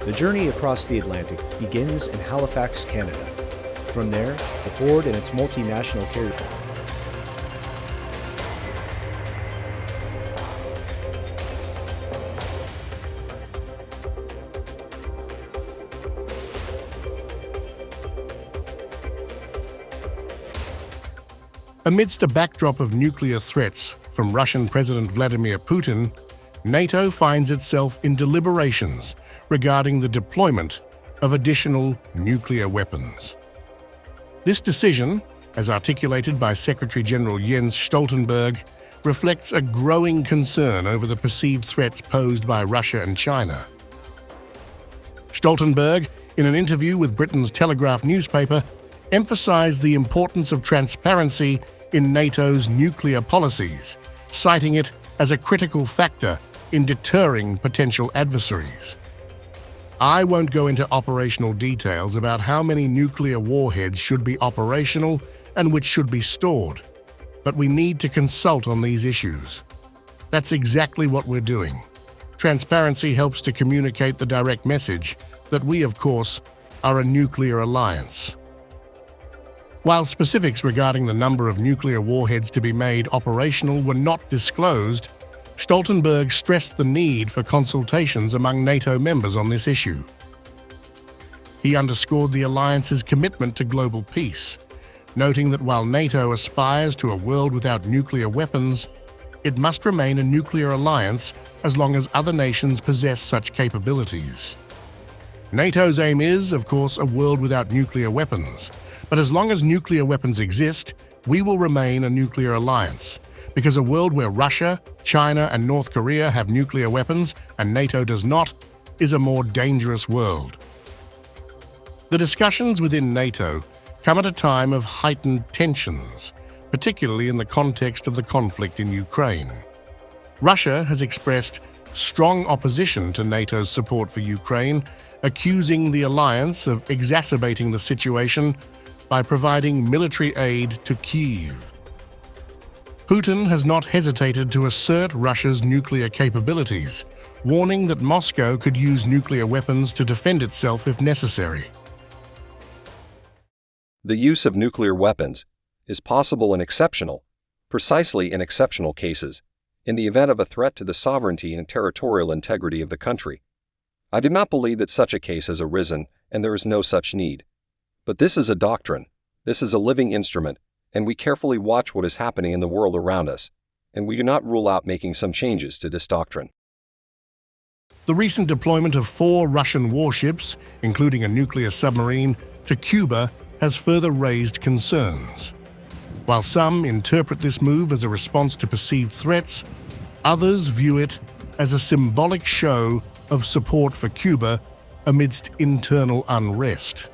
The journey across the Atlantic begins in Halifax, Canada. From there, the Ford and its multinational carrier. Amidst a backdrop of nuclear threats from Russian President Vladimir Putin, NATO finds itself in deliberations regarding the deployment of additional nuclear weapons. This decision, as articulated by Secretary-General Jens Stoltenberg, reflects a growing concern over the perceived threats posed by Russia and China. Stoltenberg, in an interview with Britain's Telegraph newspaper, emphasized the importance of transparency in NATO's nuclear policies, citing it as a critical factor in deterring potential adversaries. I won't go into operational details about how many nuclear warheads should be operational and which should be stored, but we need to consult on these issues. That's exactly what we're doing. Transparency helps to communicate the direct message that we, of course, are a nuclear alliance. While specifics regarding the number of nuclear warheads to be made operational were not disclosed, Stoltenberg stressed the need for consultations among NATO members on this issue. He underscored the alliance's commitment to global peace, noting that while NATO aspires to a world without nuclear weapons, it must remain a nuclear alliance as long as other nations possess such capabilities. NATO's aim is, of course, a world without nuclear weapons, but as long as nuclear weapons exist, we will remain a nuclear alliance, because a world where Russia, China, and North Korea have nuclear weapons and NATO does not is a more dangerous world. The discussions within NATO come at a time of heightened tensions, particularly in the context of the conflict in Ukraine. Russia has expressed strong opposition to NATO's support for Ukraine, accusing the alliance of exacerbating the situation by providing military aid to Kyiv. Putin has not hesitated to assert Russia's nuclear capabilities, warning that Moscow could use nuclear weapons to defend itself if necessary. The use of nuclear weapons is possible and exceptional, precisely in exceptional cases, in the event of a threat to the sovereignty and territorial integrity of the country. I do not believe that such a case has arisen, and there is no such need. But this is a doctrine, this is a living instrument, and we carefully watch what is happening in the world around us, and we do not rule out making some changes to this doctrine. The recent deployment of 4 Russian warships, including a nuclear submarine, to Cuba has further raised concerns. While some interpret this move as a response to perceived threats, others view it as a symbolic show of support for Cuba amidst internal unrest.